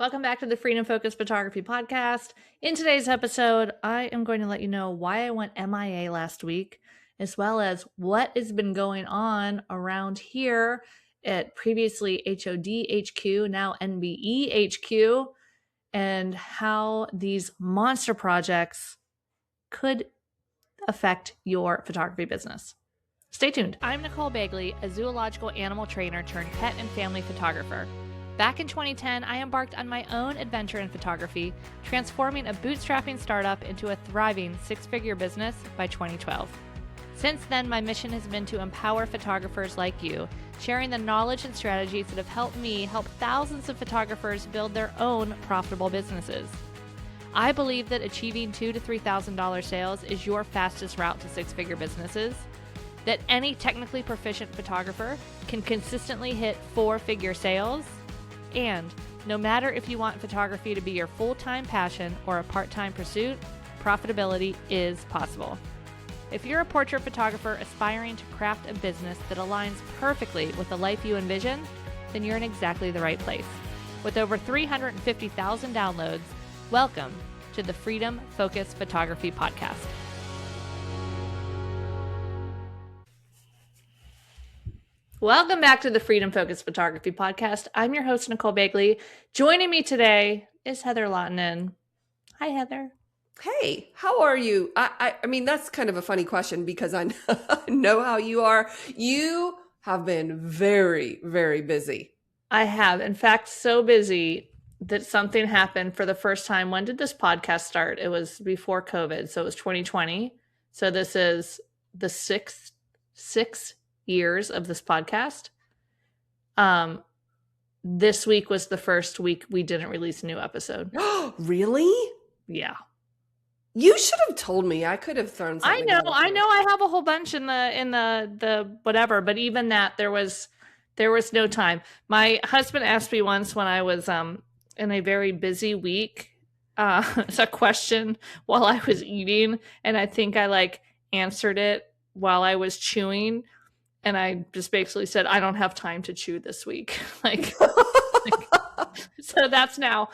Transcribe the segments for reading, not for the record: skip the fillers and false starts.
Welcome back to the Freedom Focused Photography Podcast. In today's episode, I am going to let you know why I went MIA last week, as well as what has been going on around here at previously HOD HQ, now NBE HQ, and how these monster projects could affect your photography business. Stay tuned. I'm Nicole Begley, a zoological animal trainer turned pet and family photographer. Back in 2010, I embarked on my own adventure in photography, transforming a bootstrapping startup into a thriving six-figure business by 2012. Since then, my mission has been to empower photographers like you, sharing the knowledge and strategies that have helped me help thousands of photographers build their own profitable businesses. I believe that achieving $2,000 to $3,000 sales is your fastest route to six-figure businesses, that any technically proficient photographer can consistently hit four-figure sales, and no matter if you want photography to be your full-time passion or a part-time pursuit, profitability is possible. If you're a portrait photographer aspiring to craft a business that aligns perfectly with the life you envision, then you're in exactly the right place. With over 350,000 downloads, welcome to the Freedom Focused Photography Podcast. Welcome back to the Freedom Focused Photography Podcast. I'm your host, Nicole Begley. Joining me today is Heather Lottinen. Hi, Heather. Hey, how are you? I mean, that's kind of a funny question because I know how you are. You have been very, very busy. I have. In fact, so busy that something happened for the first time. When did this podcast start? It was before COVID. So it was 2020. So this is the six years of this podcast. This week was the first week we didn't release a new episode. Really? Yeah. You should have told me. I could have thrown something. I know. I have a whole bunch in the whatever, but even that there was no time. My husband asked me once when I was in a very busy week a question while I was eating, and I think I answered it while I was chewing. And I just basically said, I don't have time to chew this week. So that's now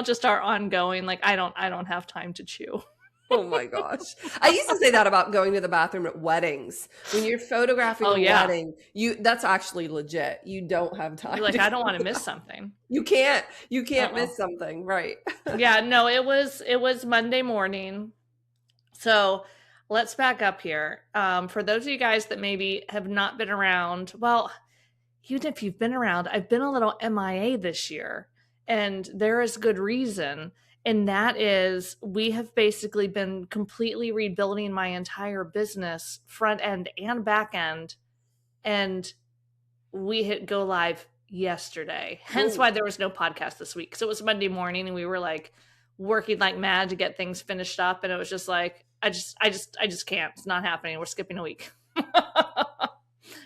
just our ongoing, I don't have time to chew. Oh my gosh. I used to say that about going to the bathroom at weddings. When you're photographing a wedding, that's actually legit. You don't have time. You're I don't want to miss something. You can't miss something. Right. Yeah, no, it was Monday morning. So let's back up here. For those of you guys that maybe have not been around, well, even if you've been around, I've been a little MIA this year, and there is good reason. And that is we have basically been completely rebuilding my entire business, front end and back end. And we hit go live yesterday. Hence why there was no podcast this week. So it was Monday morning and we were working like mad to get things finished up. And it was just I just can't. It's not happening. We're skipping a week.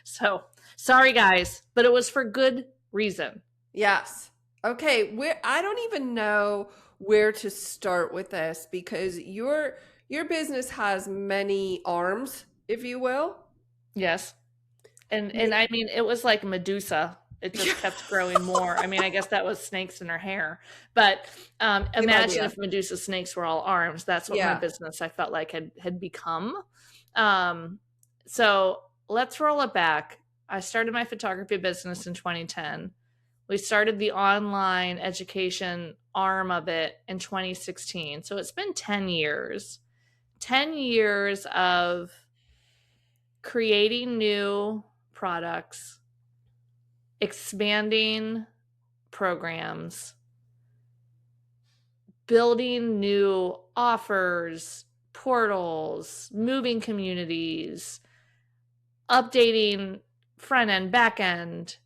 So sorry, guys, but it was for good reason. Yes. Okay. I don't even know where to start with this because your business has many arms, if you will. Yes. And I mean, it was like Medusa. It just kept growing more. I mean, I guess that was snakes in her hair. But imagine if Medusa's snakes were all arms. That's what my business, I felt like, had become. So let's roll it back. I started my photography business in 2010. We started the online education arm of it in 2016. So it's been 10 years. 10 years of creating new products, expanding programs, building new offers, portals, moving communities, updating front end, back end.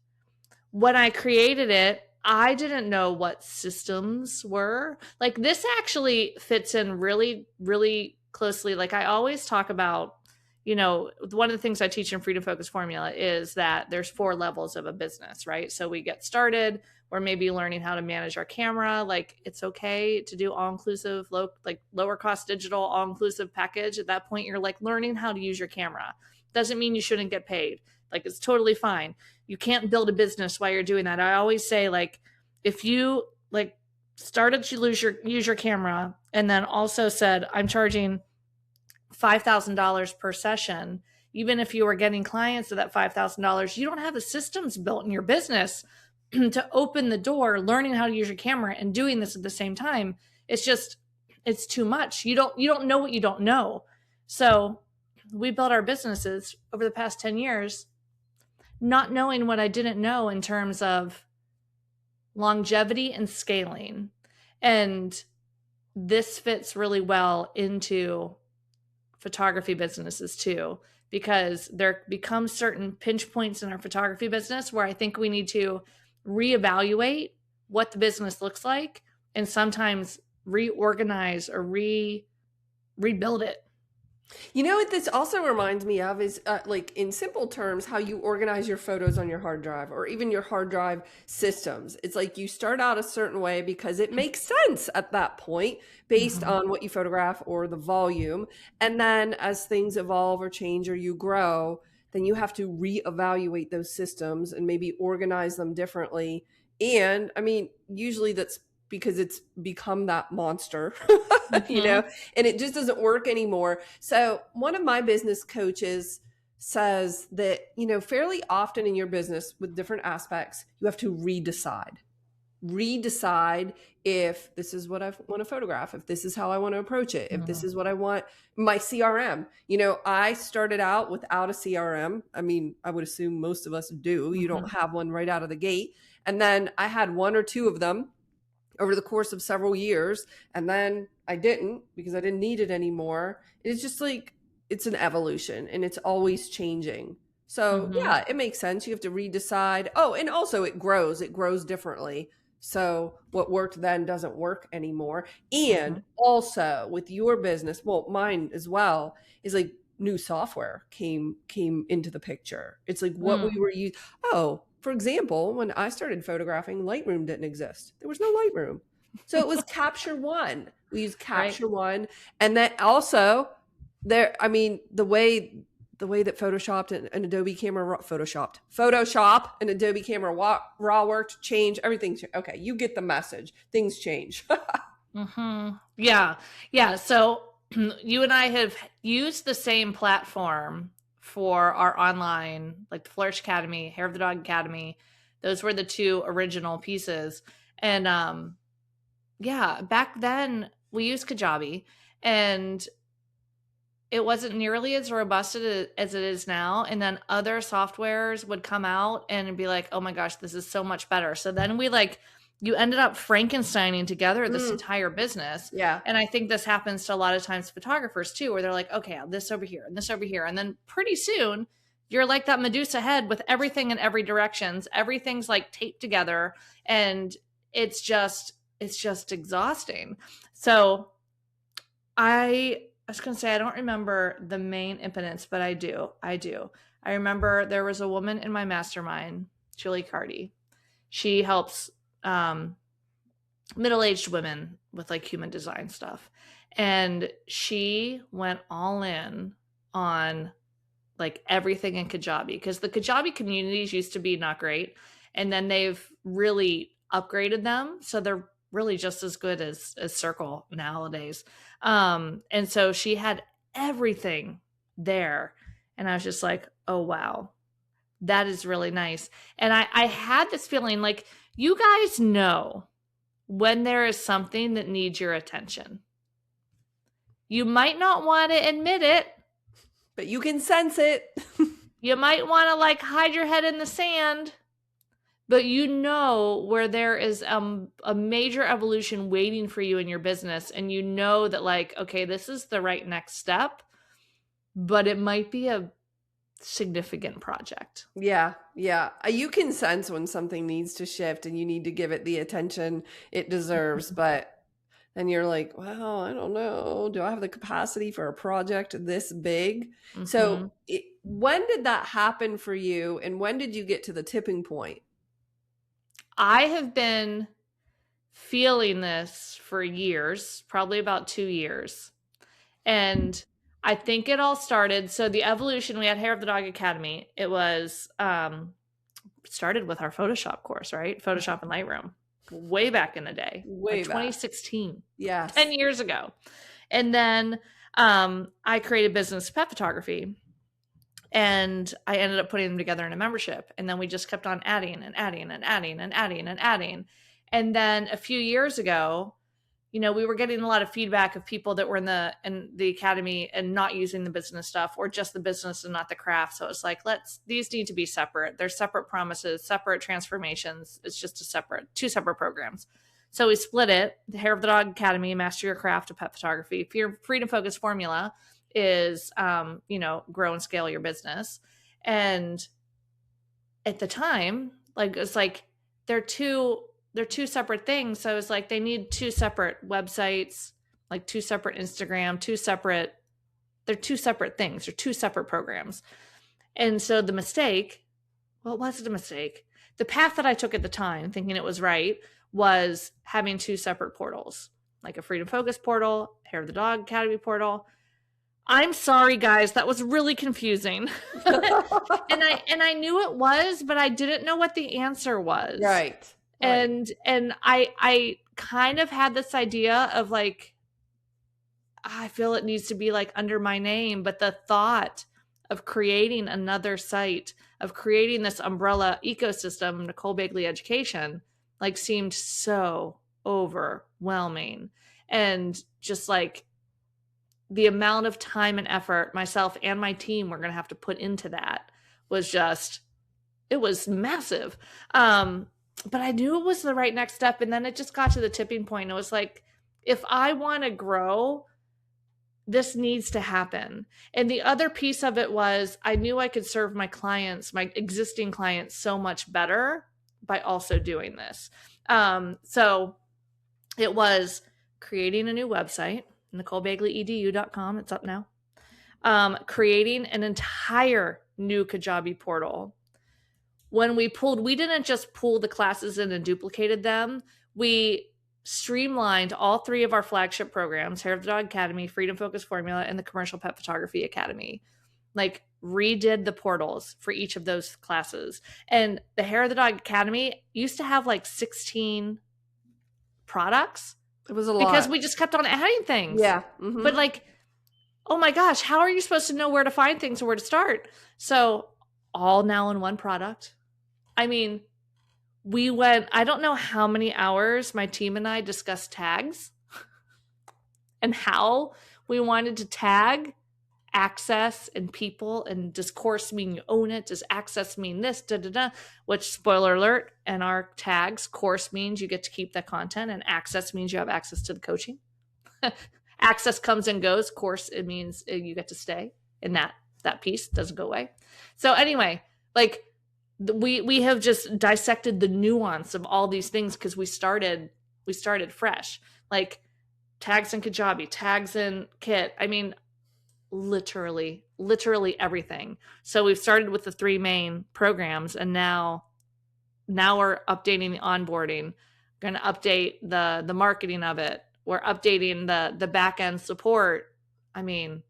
When I created it, I didn't know what systems were. This actually fits in really, really closely. I always talk about, one of the things I teach in Freedom Focus Formula is that there's 4 levels of a business, right? So we get started, we're maybe learning how to manage our camera. It's okay to do all-inclusive, lower cost digital, all-inclusive package. At that point, you're learning how to use your camera. Doesn't mean you shouldn't get paid. It's totally fine. You can't build a business while you're doing that. I always say, if you started to use your camera, and then also said, I'm charging $5,000 per session. Even if you were getting clients to that $5,000, you don't have the systems built in your business to open the door, learning how to use your camera and doing this at the same time. It's too much. You don't know what you don't know. So we built our businesses over the past 10 years, not knowing what I didn't know in terms of longevity and scaling. And this fits really well into photography businesses too, because there become certain pinch points in our photography business where I think we need to reevaluate what the business looks like and sometimes reorganize or rebuild it. You know what this also reminds me of is like in simple terms, how you organize your photos on your hard drive or even your hard drive systems. It's like you start out a certain way because it makes sense at that point based Mhm. on what you photograph or the volume. And then as things evolve or change or you grow, then you have to reevaluate those systems and maybe organize them differently. And I mean, usually that's because it's become that monster, you know, Mhm. and it just doesn't work anymore. So, one of my business coaches says that, you know, fairly often in your business with different aspects, you have to redecide if this is what I want to photograph, if this is how I want to approach it, if this Mhm. is what I want my CRM. You know, I started out without a CRM. I mean, I would assume most of us do. You don't Mhm. have one right out of the gate. And then I had one or two of them over the course of several years. And then I didn't because I didn't need it anymore. It's just like, it's an evolution and it's always changing. So, Mhm. yeah, it makes sense. You have to redecide. Oh, and also it grows differently. So, what worked then doesn't work anymore. And Mhm. also with your business, well, mine as well, is like new software came into the picture. It's like what we Mm. were using. Oh, for example, when I started photographing, Lightroom didn't exist. There was no Lightroom. So it was Capture One. We used Right. Capture One. And that also there, I mean, the way that Photoshopped and Adobe Camera Photoshop and Adobe Camera Raw worked, change everything. Okay, you get the message. Things change. Mhm. Yeah. Yeah. So you and I have used the same platform for our online, like the Flourish Academy, Hair of the Dog Academy. Those were the two original pieces. And yeah, back then we used Kajabi, and it wasn't nearly as robust as it is now. And then other softwares would come out and it'd be like, oh my gosh, this is so much better. So then you ended up Frankensteining together this Mm, entire business. yeah. And I think this happens to a lot of times photographers too, where they're like, okay, this over here and this over here. And then pretty soon you're like that Medusa head with everything in every directions. Everything's like taped together, and it's just exhausting. So I was gonna say I don't remember the main impotence, but I do. I do. I remember there was a woman in my mastermind, Julie Cardy. She helps um, middle-aged women with like human design stuff, and she went all in on like everything in Kajabi, because the Kajabi communities used to be not great, and then they've really upgraded them, so they're really just as good as Circle nowadays. And so she had everything there, and I was just like, oh wow, that is really nice. And I had this feeling like you guys know when there is something that needs your attention. You might not want to admit it. But you can sense it. You might want to like hide your head in the sand, but you know where there is a major evolution waiting for you in your business, and you know that like, okay, this is the right next step, but it might be a significant project. Yeah, yeah. You can sense when something needs to shift and you need to give it the attention it deserves. But then you're like, well, I don't know. Do I have the capacity for a project this big? So, Hmm. when did that happen for you? And when did you get to the tipping point? I have been feeling this for years, probably about 2 years. And I think it all started. So the evolution, we had Hair of the Dog Academy. It was started with our Photoshop course, right? Photoshop and Lightroom. way back in the day, Way like back. 2016, Yes. 10 years ago. And then I created business pet photography, and I ended up putting them together in a membership. And then we just kept on adding and adding and adding and adding and adding. And then a few years ago, we were getting a lot of feedback of people that were in the academy and not using the business stuff, or just the business and not the craft. So it's like, these need to be separate. They're separate promises, separate transformations. It's just two separate programs. So we split it. The Hair of the Dog Academy, Master Your Craft of Pet Photography. Freedom Focus Formula is, grow and scale your business. And at the time, it's like they're two separate things. So it's like they need two separate websites, like two separate Instagram, they're two separate things. They're two separate programs. And so the mistake, well, it wasn't a mistake. The path that I took at the time, thinking it was right, was having two separate portals, like a Freedom Focus portal, Hair of the Dog Academy portal. I'm sorry, guys, that was really confusing. and I knew it was, but I didn't know what the answer was. Right. And I kind of had this idea of like, I feel it needs to be like under my name, but the thought of creating another site, of creating this umbrella ecosystem, Nicole Begley Education, like seemed so overwhelming. And just like the amount of time and effort myself and my team were going to have to put into that was just, it was massive. But I knew it was the right next step. And then it just got to the tipping point. It was like, if I want to grow, this needs to happen. And the other piece of it was, I knew I could serve my clients, my existing clients, so much better by also doing this. So it was creating a new website, NicoleBegleyEDU.com. It's up now. Creating an entire new Kajabi portal. When we didn't just pull the classes in and duplicated them. We streamlined all three of our flagship programs, Hair of the Dog Academy, Freedom Focus Formula, and the Commercial Pet Photography Academy. Like redid the portals for each of those classes. And the Hair of the Dog Academy used to have like 16 products. It was a lot. Because we just kept on adding things. Yeah. Mm-hmm. But like, oh my gosh, how are you supposed to know where to find things or where to start? So all now in one product. I mean, I don't know how many hours my team and I discussed tags and how we wanted to tag access and people. And does course mean you own it? Does access mean this? Which, spoiler alert, and our tags, course means you get to keep that content, and access means you have access to the coaching. Access comes and goes. Course, it means you get to stay, and that piece doesn't go away. So anyway, like we have just dissected the nuance of all these things because we started fresh. Like tags in Kajabi, tags in Kit. I mean, literally everything. So we've started with the three main programs, and now we're updating the onboarding. We're going to update the marketing of it. We're updating the back end support. I mean,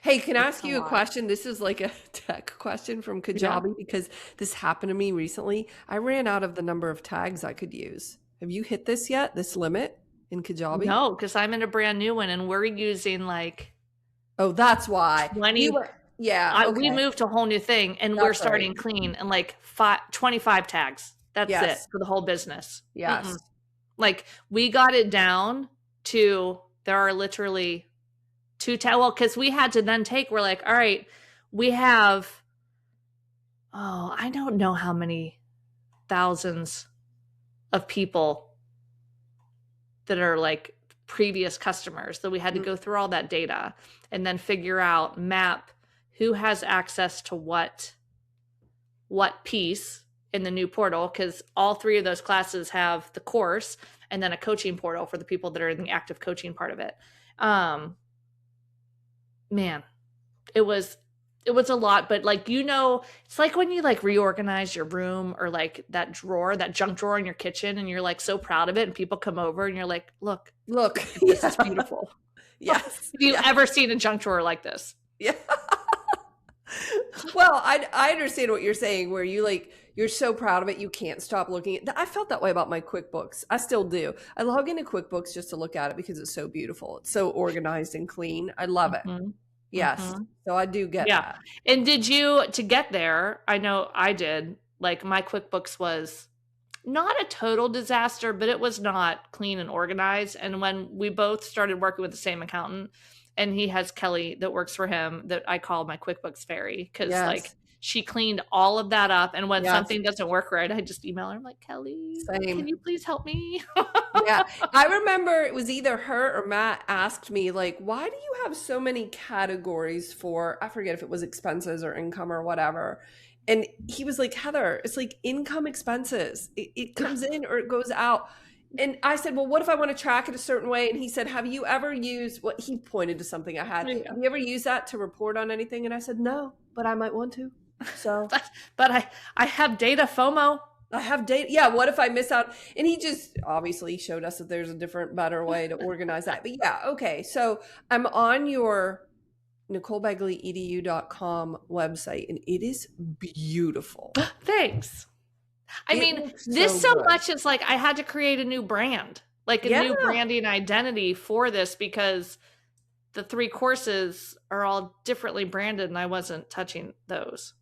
hey, can I ask you a question? This is like a tech question from Kajabi because this happened to me recently. I ran out of the number of tags I could use. Have you hit this yet? This limit in Kajabi? No, because I'm in a brand new one and we're using like. Oh, that's why. 20. Yeah. We moved to a whole new thing, and we're starting clean and like 25 tags. That's it for the whole business. Yes. Mm-mm. Like we got it down to, there are literally 2 tags. Well, because we had to then we're like, all right, we have, I don't know how many thousands of people that are like previous customers, that we had to go through all that data and then figure out, map who has access to what piece in the new portal, because all three of those classes have the course and then a coaching portal for the people that are in the active coaching part of it. Man, it was a lot, but like, it's like when you like reorganize your room or like that junk drawer in your kitchen, and you're like so proud of it, and people come over and you're like, look, this is beautiful. Yes. Have you ever seen a junk drawer like this? Yeah. Well, I understand what you're saying, where you you're so proud of it, you can't stop looking at. I felt that way about my QuickBooks. I still do. I log into QuickBooks just to look at it because it's so beautiful. It's so organized and clean. I love it. Mhm. Yes. Mhm. So I do get Yeah. that. And did you, to get there, I know I did, like my QuickBooks was not a total disaster, but it was not clean and organized. And when we both started working with the same accountant, and he has Kelly that works for him that I call my QuickBooks fairy, because like Yes. she cleaned all of that up. And when Yes. something doesn't work right, I just email her. I'm like, Kelly, can Same. you please help me? Yeah. I remember it was either her or Matt asked me, like, why do you have so many categories for, I forget if it was expenses or income or whatever. And he was like, Heather, it's like income expenses. It comes in or it goes out. And I said, well, what if I want to track it a certain way? And he said, have you ever used what he pointed to something I had? Yeah. Have you ever used that to report on anything? And I said, no, but I might want to. So But I have data FOMO. I have data. Yeah. What if I miss out? And he just obviously showed us that there's a different, better way to organize that. But yeah. Okay. So I'm on your NicoleBegleyEDU.com website and it is beautiful. Thanks. I It mean, looks this so so good. much is like I had to create a new brand, like a Yeah. new branding identity for this, because the 3 courses are all differently branded and I wasn't touching those.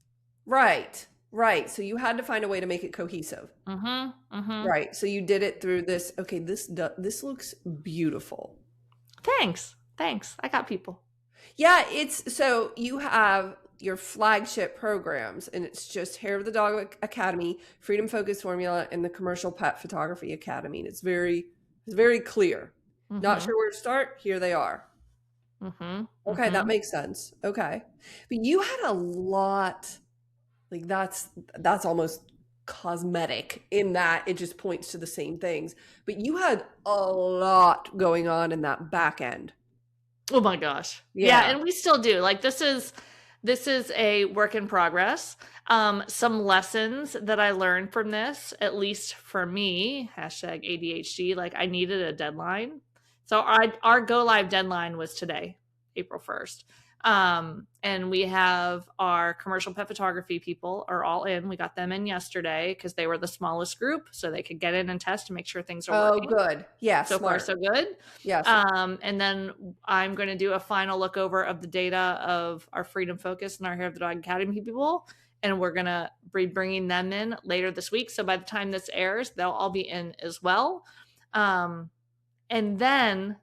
Right. Right. So you had to find a way to make it cohesive. Mm-hmm. Mm-hmm. Right. So you did it through this. Okay. This looks beautiful. Thanks. I got people. Yeah. So you have your flagship programs and it's just Hair of the Dog Academy, Freedom Focus Formula, and the Commercial Pet Photography Academy. And it's very clear. Mm-hmm. Not sure where to start. Here they are. Mm-hmm. Okay. That makes sense. Okay. But you had a lot, like that's almost cosmetic in that it just points to the same things. But you had a lot going on in that back end. Oh my gosh. Yeah, and we still do. Like this is a work in progress. Some lessons that I learned from this, at least for me, hashtag ADHD, like I needed a deadline. So our go live deadline was today, April 1st. And we have our commercial pet photography people are all in. We got them in yesterday because they were the smallest group, so they could get in and test to make sure things are working. Oh, good. Yeah, so smart. far so good. Yes. And then I'm going to do a final look over of the data of our Freedom Focus and our Hair of the Dog Academy people, and we're going to be bringing them in later this week. So by the time this airs, they'll all be in as well. And then,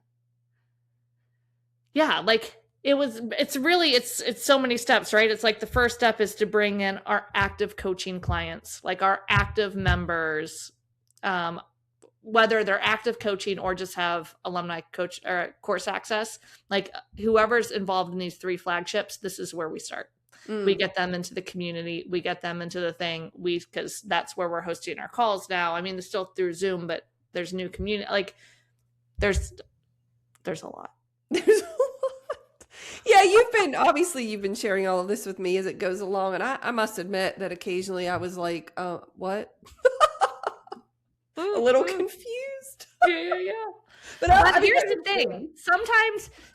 yeah, like it's so many steps, right? It's like the first step is to bring in our active coaching clients, like our active members, whether they're active coaching or just have alumni coach or course access, like whoever's involved in these 3 flagships, this is where we start. We get them into the community. We get them into the thing. Because that's where we're hosting our calls now. I mean, it's still through Zoom, but there's new community. Like there's a lot. There's a lot. Yeah, you've been sharing all of this with me as it goes along. And I must admit that occasionally I was like, what? A little confused. Yeah. But here's the thing.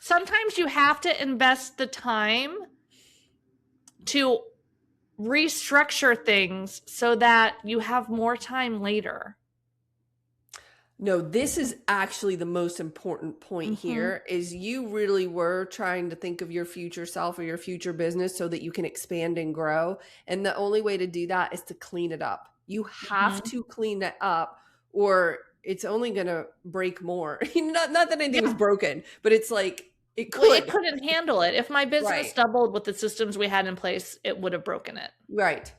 Sometimes you have to invest the time to restructure things so that you have more time later. No, this is actually the most important point here is you really were trying to think of your future self or your future business so that you can expand and grow. And the only way to do that is to clean it up. You have to clean it up or it's only going to break more. Not that anything was broken, but it's like it couldn't handle it. If my business doubled with the systems we had in place, it would have broken it. Right.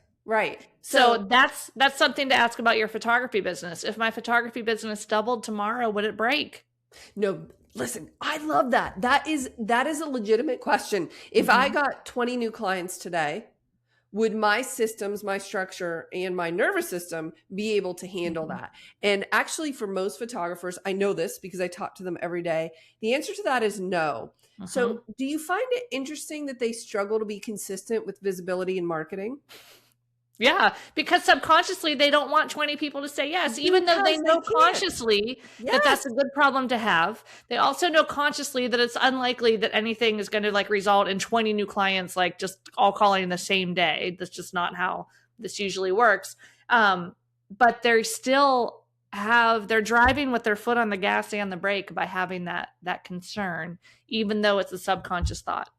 So that's something to ask about your photography business. If my photography business doubled tomorrow, would it break? No, listen, I love that. That is a legitimate question. If I got 20 new clients today, would my systems, my structure, and my nervous system be able to handle that? And actually, for most photographers, I know this because I talk to them every day. The answer to that is no. So do you find it interesting that they struggle to be consistent with visibility and marketing? Yeah, because subconsciously they don't want 20 people to say yes, even though they know consciously that that's a good problem to have. They also know consciously that it's unlikely that anything is going to like result in 20 new clients, like just all calling the same day. That's just not how this usually works. But they're driving with their foot on the gas and the brake by having that concern, even though it's a subconscious thought.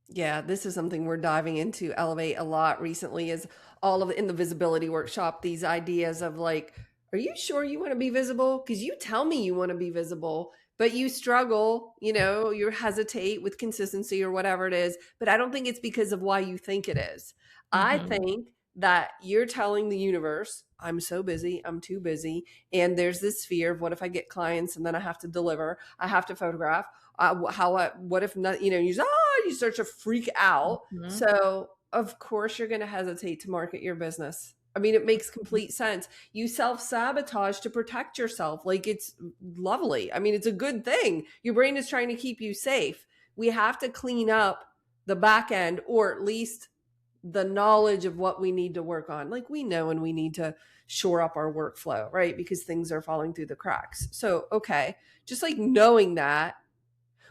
Yeah, this is something we're diving into Elevate a lot recently, is all of in the visibility workshop, these ideas of like, are you sure you want to be visible? Because you tell me you want to be visible, but you struggle, you hesitate with consistency or whatever it is. But I don't think it's because of why you think it is. I Mm-hmm. think that you're telling the universe, I'm so busy, I'm too busy. And there's this fear of what if I get clients and then I have to deliver, I have to photograph. What if not, you start to freak out. Mm-hmm. So of course you're going to hesitate to market your business. I mean, it makes complete sense. You self-sabotage to protect yourself. Like, it's lovely. I mean, it's a good thing. Your brain is trying to keep you safe. We have to clean up the back end, or at least the knowledge of what we need to work on. Like, we know when we need to shore up our workflow, right? Because things are falling through the cracks. So, okay, just like knowing that.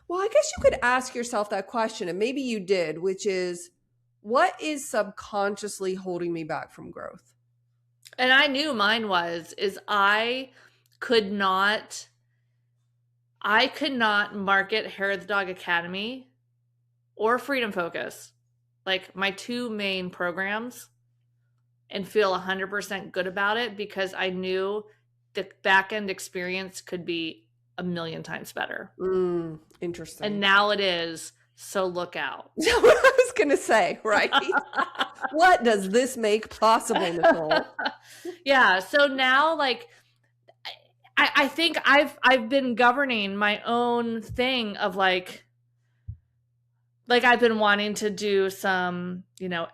Well, I guess you could ask yourself that question, and maybe you did, which is, what is subconsciously holding me back from growth? And I knew mine is could not I could not market Hair of the Dog Academy or Freedom Focus, like my two main programs, and feel 100% good about it, because I knew the back end experience could be a million times better. Interesting. And now it is. So look out. What I was going to say, right? What does this make possible, Nicole? Yeah. So now, like, I think I've been governing my own thing of like I've been wanting to do some,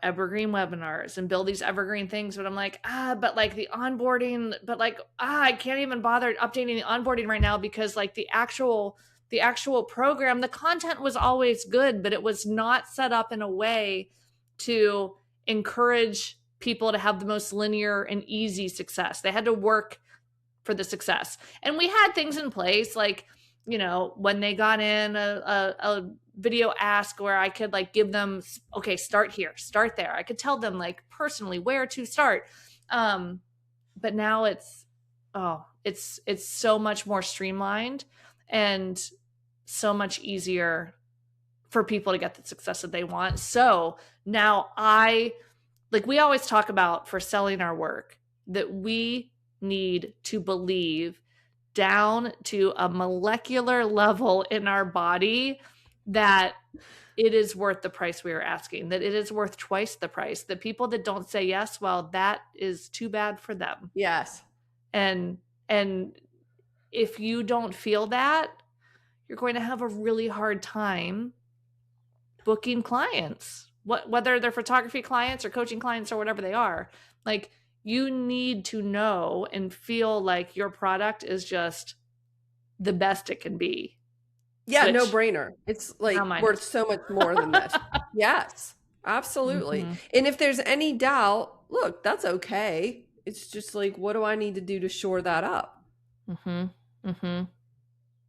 evergreen webinars and build these evergreen things, but I'm like, but like the onboarding, but like, I can't even bother updating the onboarding right now, because like the actual program, the content was always good, but it was not set up in a way to encourage people to have the most linear and easy success. They had to work for the success. And we had things in place, like, when they got in a video ask where I could like give them, okay, start here, start there. I could tell them like personally where to start. But now it's so much more streamlined and so much easier for people to get the success that they want. So now we always talk about, for selling our work, that we need to believe down to a molecular level in our body that it is worth the price we are asking, that it is worth twice the price. The people that don't say yes, well, that is too bad for them. Yes. And if you don't feel that, you're going to have a really hard time booking clients, whether they're photography clients or coaching clients or whatever they are. Like, you need to know and feel like your product is just the best it can be. Yeah, no brainer. It's like worth so much more than this. Yes, absolutely. Mm-hmm. And if there's any doubt, look, that's okay. It's just like, what do I need to do to shore that up? Mm-hmm. Mm-hmm.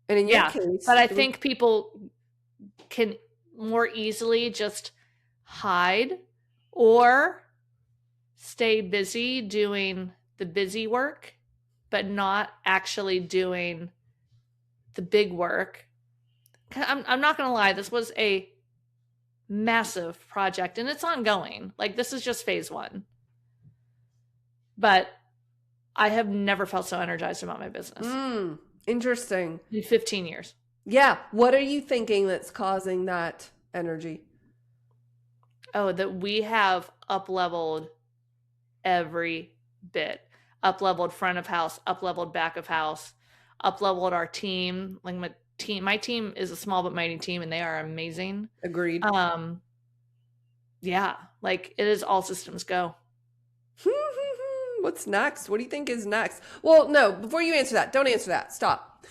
And in your case, but I think people can more easily just hide or stay busy doing the busy work, but not actually doing the big work. I'm not going to lie. This was a massive project and it's ongoing. Like, this is just phase one. But I have never felt so energized about my business. Interesting. In 15 years. Yeah. What are you thinking that's causing that energy? Oh, that we have up-leveled every bit. Up-leveled front of house, up-leveled back of house, up-leveled our team. Like, my team is a small but mighty team, and they are amazing. Agreed. Yeah, like, it is all systems go. What's next? What do you think is next? Well, no, before you answer that, don't answer that. Stop.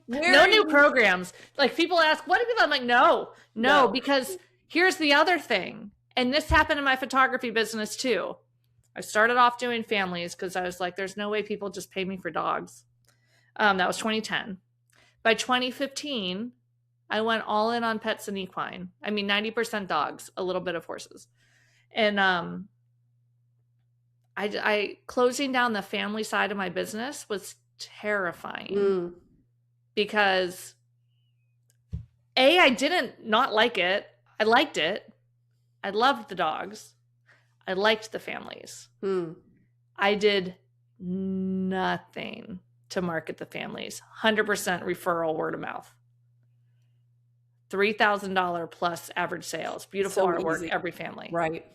No new programs. Like, people ask, what have you done? I'm like, no, because here's the other thing. And this happened in my photography business too. I started off doing families because I was like, there's no way people just pay me for dogs. That was 2010. By 2015, I went all in on pets and equine. I mean, 90% dogs, a little bit of horses. And I closing down the family side of my business was terrifying Mm. because I didn't not like it. I liked it. I loved the dogs. I liked the families. Mm. I did nothing to market the families. 100% referral, word of mouth. $3,000 plus average sales. Beautiful So artwork, easy. every family. Right.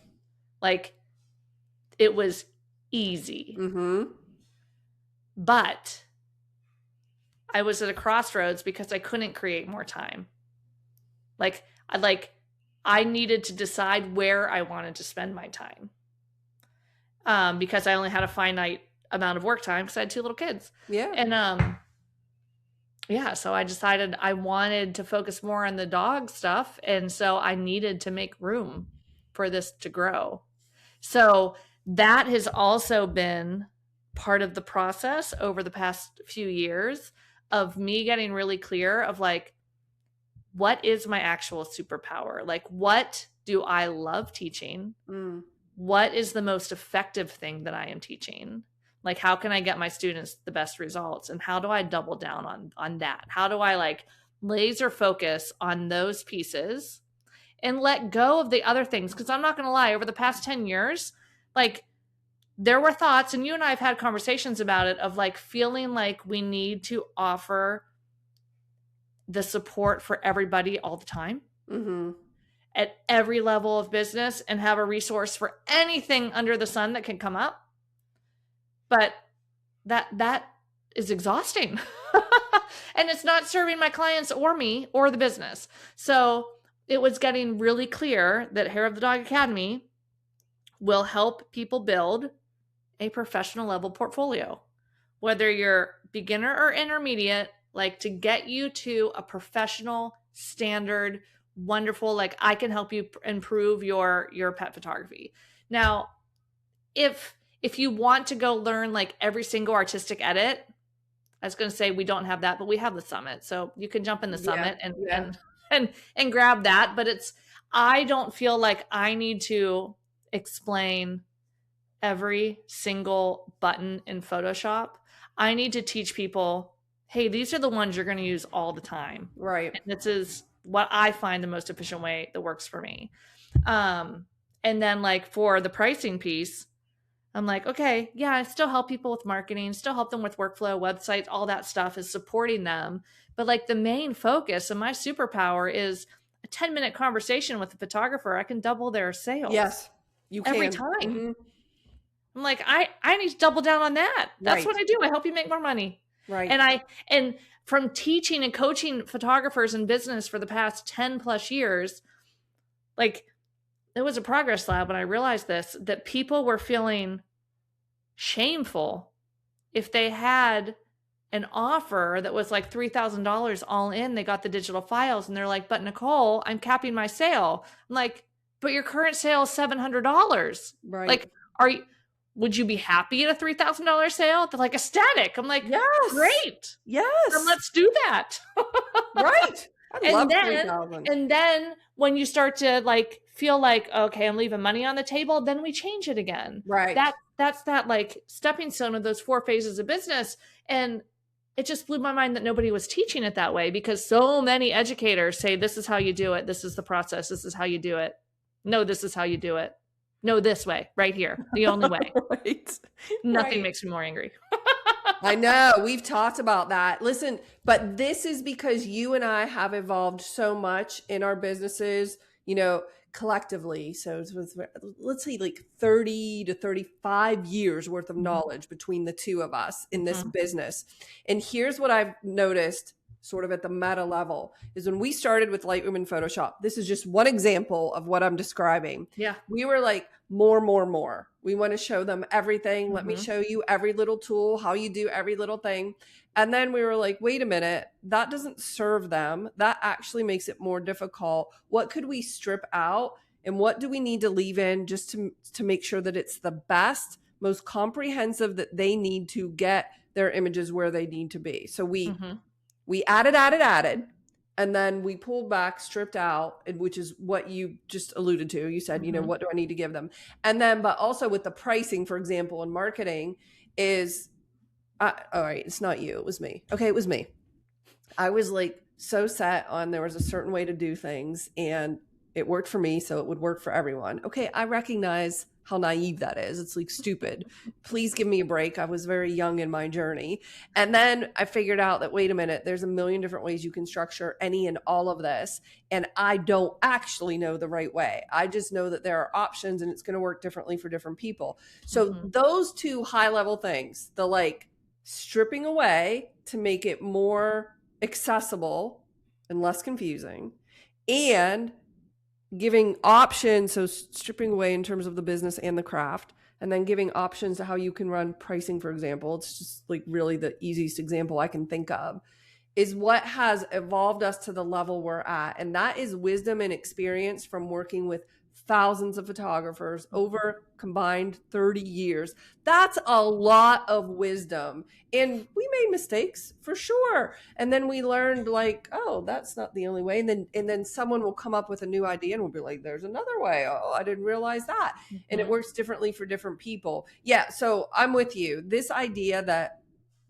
Like, it was easy. Mm-hmm. But I was at a crossroads because I couldn't create more time. I needed to decide where I wanted to spend my time. Because I only had a finite amount of work time because I had 2 little kids. Yeah. And yeah, so I decided I wanted to focus more on the dog stuff, and so I needed to make room for this to grow. So that has also been part of the process over the past few years of me getting really clear of like, what is my actual superpower? Like, what do I love teaching? Mm. What is the most effective thing that I am teaching? Like, how can I get my students the best results? And how do I double down on that? How do I like laser focus on those pieces and let go of the other things? Because I'm not going to lie, over the past 10 years, like, there were thoughts, and you and I have had conversations about it, of like feeling like we need to offer the support for everybody all the time. Mm-hmm. At every level of business, and have a resource for anything under the sun that can come up. But that is exhausting. And it's not serving my clients or me or the business. So it was getting really clear that Hair of the Dog Academy will help people build a professional level portfolio, whether you're beginner or intermediate, like to get you to a professional standard, wonderful, like I can help you improve your pet photography. Now, if you want to go learn like every single artistic edit, I was going to say we don't have that, but we have the summit. So you can jump in the summit and grab that, but I don't feel like I need to explain every single button in Photoshop. I need to teach people, hey, these are the ones you're going to use all the time. Right. And this is what I find the most efficient way that works for me. And then like for the pricing piece, I'm like, okay, yeah, I still help people with marketing, still help them with workflow, websites, all that stuff is supporting them. But like the main focus of my superpower is a 10-minute conversation with a photographer. I can double their sales. Yes, you can. Every time. Mm-hmm. I'm like, I need to double down on that. That's Right. what I do. I help you make more money. Right. And from teaching and coaching photographers in business for the past 10 plus years, like it was a progress lab when I realized this, that people were feeling shameful if they had an offer that was like $3,000 all in. They got the digital files and they're like, but Nicole, I'm capping my sale. I'm like, but your current sale is $700. Right. Like, would you be happy at a $3,000 sale? They're like ecstatic. I'm like, yes, great. Yes. Then let's do that. Right. I love 3,000. And then when you start to like feel like, okay, I'm leaving money on the table, then we change it again. Right. That's that like stepping stone of those 4 phases of business. And it just blew my mind that nobody was teaching it that way, because so many educators say, this is how you do it. This is the process. This is how you do it. No, this is how you do it. No, this way, right here. The only way. Right. Nothing Right. makes me more angry. I know. We've talked about that. Listen, but this is because you and I have evolved so much in our businesses, collectively. So let's say like 30 to 35 years worth of knowledge between the two of us in this business. And here's what I've noticed sort of at the meta level is when we started with Lightroom and Photoshop, this is just one example of what I'm describing. Yeah. We were like, more. We want to show them everything. Let me show you every little tool, how you do every little thing. And then we were like, wait a minute, that doesn't serve them. That actually makes it more difficult. What could we strip out? And what do we need to leave in just to make sure that it's the best, most comprehensive that they need to get their images where they need to be? So we added. And then we pulled back, stripped out, which is what you just alluded to. You said, Mm-hmm. what do I need to give them? And then, but also with the pricing, for example, in marketing is, all right, it's not you, it was me. Okay, it was me. I was like so set on there was a certain way to do things and it worked for me, so it would work for everyone. Okay, I recognize how naive that is. It's like stupid. Please give me a break. I was very young in my journey. And then I figured out that, wait a minute, there's a million different ways you can structure any and all of this. And I don't actually know the right way. I just know that there are options and it's going to work differently for different people. So those two high level things, the like stripping away to make it more accessible and less confusing, and giving options, so stripping away in terms of the business and the craft, and then giving options to how you can run pricing, for example. It's just like really the easiest example I can think of, is what has evolved us to the level we're at. And that is wisdom and experience from working with thousands of photographers over combined 30 years. That's a lot of wisdom. And we made mistakes for sure. And then we learned like, oh, that's not the only way. And then someone will come up with a new idea and we'll be like, there's another way. Oh, I didn't realize that. And it works differently for different people. Yeah. So I'm with you. This idea that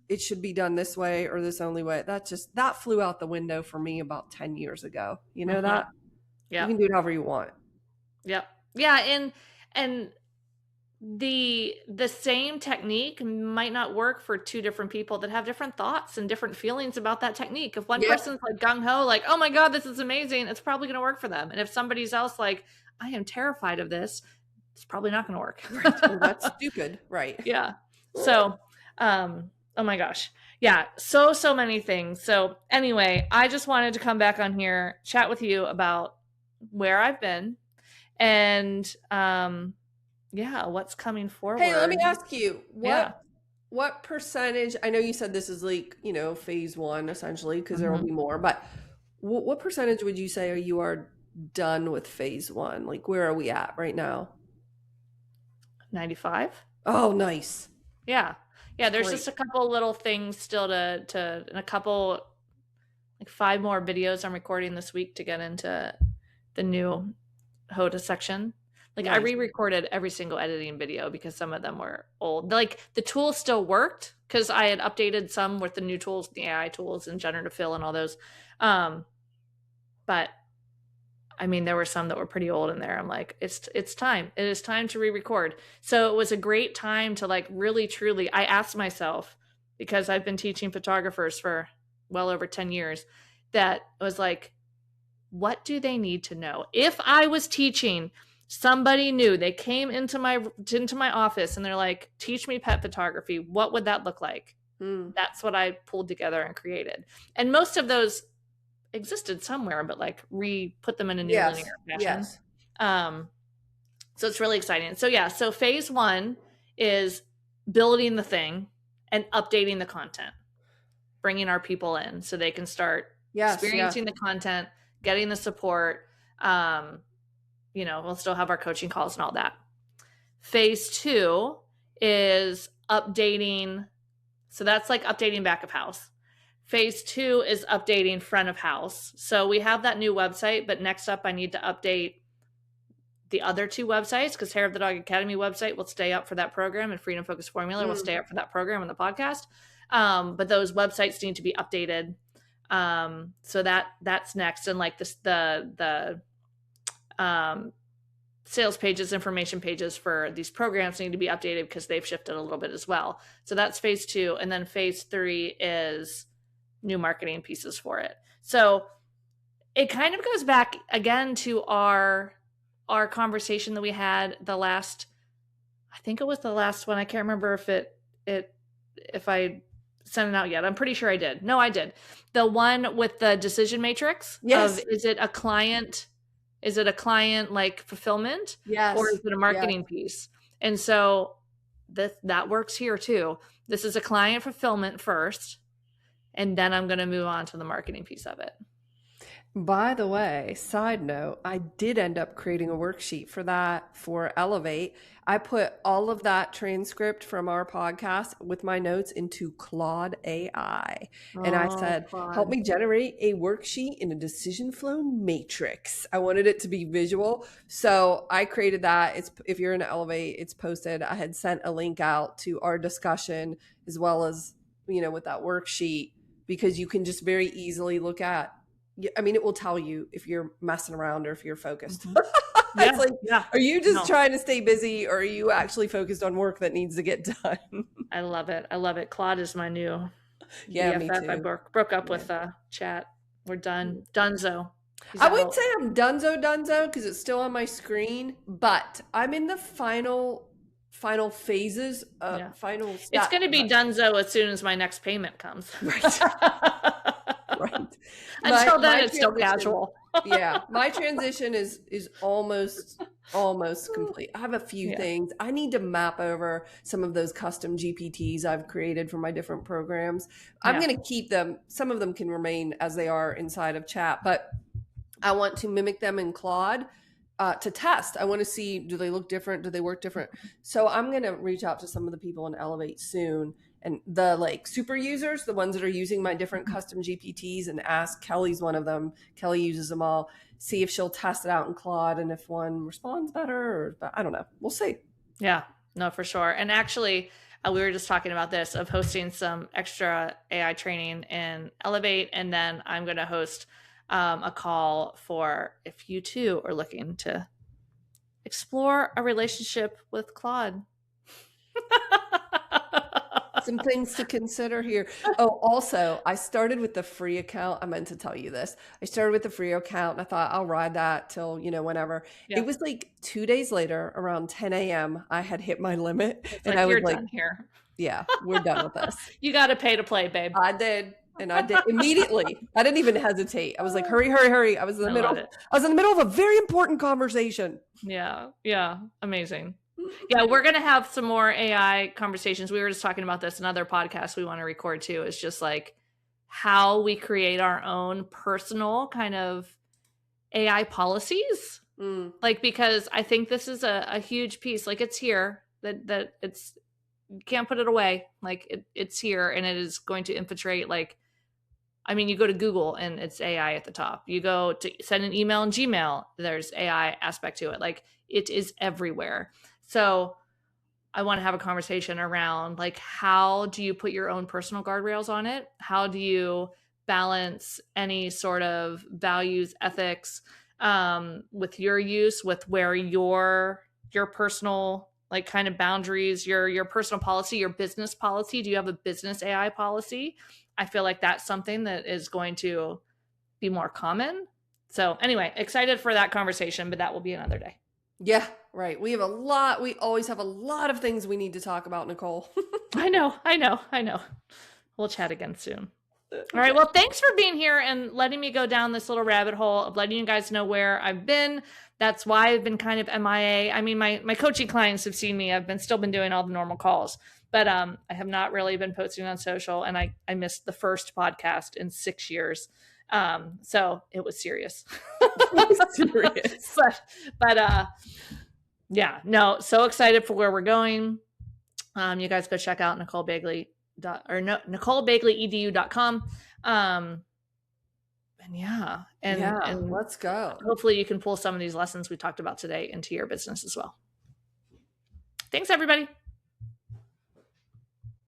it should be done this way or this only way, that flew out the window for me about 10 years ago. You know that? Yeah. You can do it however you want. Yep. Yeah. And the same technique might not work for two different people that have different thoughts and different feelings about that technique. If one person's like gung-ho, like, oh my God, this is amazing, it's probably going to work for them. And if somebody's else like, I am terrified of this, it's probably not going to work. Right. Well, that's stupid. Right. Yeah. So, oh my gosh. Yeah. So many things. So anyway, I just wanted to come back on here, chat with you about where I've been and, yeah, what's coming forward. Hey, let me ask you, what percentage, I know you said this is like, phase one essentially, because there will be more, but what percentage would you say you are done with phase one? Like, where are we at right now? 95. Oh, nice. Yeah. Yeah. There's just a couple little things still and a couple, like 5 more videos I'm recording this week to get into the new HOTA section. Like nice. I re-recorded every single editing video because some of them were old. Like the tools still worked because I had updated some with the new tools, the AI tools and generative fill and all those. But I mean, there were some that were pretty old in there. I'm like, it's time. It is time to re-record. So it was a great time to like really, truly, I asked myself, because I've been teaching photographers for well over 10 years, that it was like, what do they need to know? If I was teaching somebody new, they came into my office and they're like, teach me pet photography, what would that look like? That's what I pulled together and created. And most of those existed somewhere, but like put them in a new linear fashion. Yes. So it's really exciting. So yeah, so phase 1 is building the thing and updating the content, bringing our people in so they can start experiencing the content, getting the support. We'll still have our coaching calls and all that. Phase 2 is updating. So that's like updating back of house. Phase 2 is updating front of house. So we have that new website, but next up I need to update the other 2 websites because Hair of the Dog Academy website will stay up for that program and Freedom Focus Formula will stay up for that program and the podcast. But those websites need to be updated. So that's next. And like the sales pages, information pages for these programs need to be updated because they've shifted a little bit as well. So that's phase 2. And then phase 3 is new marketing pieces for it. So it kind of goes back again to our conversation that we had I think it was the last one. I can't remember if I sent it out yet. I'm pretty sure I did. No, I did. The one with the decision matrix. Yes. Is it a client like fulfillment? Yes. Or is it a marketing piece? And so that works here too. This is a client fulfillment first, and then I'm going to move on to the marketing piece of it. By the way, side note, I did end up creating a worksheet for that for Elevate. I put all of that transcript from our podcast with my notes into Claude AI. And I Oh, said, help Claude. me generate a worksheet in a decision flow matrix. I wanted it to be visual. So I created that. It's if you're in Elevate, it's posted. I had sent a link out to our discussion as well as, with that worksheet because you can just very easily look at I mean, it will tell you if you're messing around or if you're focused. Mhm. It's Yeah, like, yeah. are you just No, trying to stay busy or are you actually focused on work that needs to get done? I love it. I love it. Claude is my new Yeah, me BFF. I too. broke up Yeah. with Chat. We're done. Dunzo. He's I would out. say I'm dunzo because it's still on my screen, but I'm in the final phases, Yeah. final It's step. going to be Dunzo as soon as my next payment comes. Right. Right. My Until then, my it's still transition, casual. yeah, my transition is almost complete. I have a few Yeah. things. I need to map over some of those custom GPTs I've created for my different programs. I'm Yeah. going to keep them. Some of them can remain as they are inside of chat, but I want to mimic them in Claude to test. I want to see, do they look different? Do they work different? So I'm going to reach out to some of the people in Elevate soon and the like super users, the ones that are using my different custom GPTs, and ask. Kelly's one of them. Kelly uses them all. See if she'll test it out in Claude and if one responds better or I don't know. We'll see. Yeah. No, for sure. And actually, we were just talking about this of hosting some extra AI training in Elevate. And then I'm going to host a call for if you too are looking to explore a relationship with Claude. Some things to consider here. Oh, also, I started with the free account. I meant to tell you this. I started with the free account and I thought I'll ride that till, whenever. Yeah. It was like 2 days later, around 10 a.m., I had hit my limit It's and like, I was you're like, done here. yeah, we're done with this. You got to pay to play, babe. I did. And I did immediately. I didn't even hesitate. I was like, hurry, hurry, hurry. I was in the I love middle. it. I was in the middle of a very important conversation. Yeah. Yeah. Amazing. Yeah, we're going to have some more AI conversations. We were just talking about this in other podcasts we want to record too. It's just like how we create our own personal kind of AI policies. Mm. Like, because I think this is a huge piece. Like, it's here, that it's, you can't put it away. Like, it's here and it is going to infiltrate. Like, I mean, you go to Google and it's AI at the top. You go to send an email in Gmail, there's AI aspect to it. Like, it is everywhere. So I want to have a conversation around like, how do you put your own personal guardrails on it? How do you balance any sort of values, ethics, with your use, with where your personal like kind of boundaries, your personal policy, your business policy? Do you have a business AI policy? I feel like that's something that is going to be more common. So anyway, excited for that conversation, but that will be another day. Yeah, right. We always have a lot of things we need to talk about, Nicole. I know. We'll chat again soon. Okay. All right. Well, thanks for being here and letting me go down this little rabbit hole of letting you guys know where I've been. That's why I've been kind of MIA. I mean, my coaching clients have seen me. I've still been doing all the normal calls, but I have not really been posting on social, and I missed the first podcast in 6 years. So it was serious. Serious. but yeah, no, so excited for where we're going. You guys go check out Nicole Begley NicoleBegleyEDU.com. And yeah, and Let's go. hopefully you can pull some of these lessons we talked about today into your business as well. Thanks, everybody.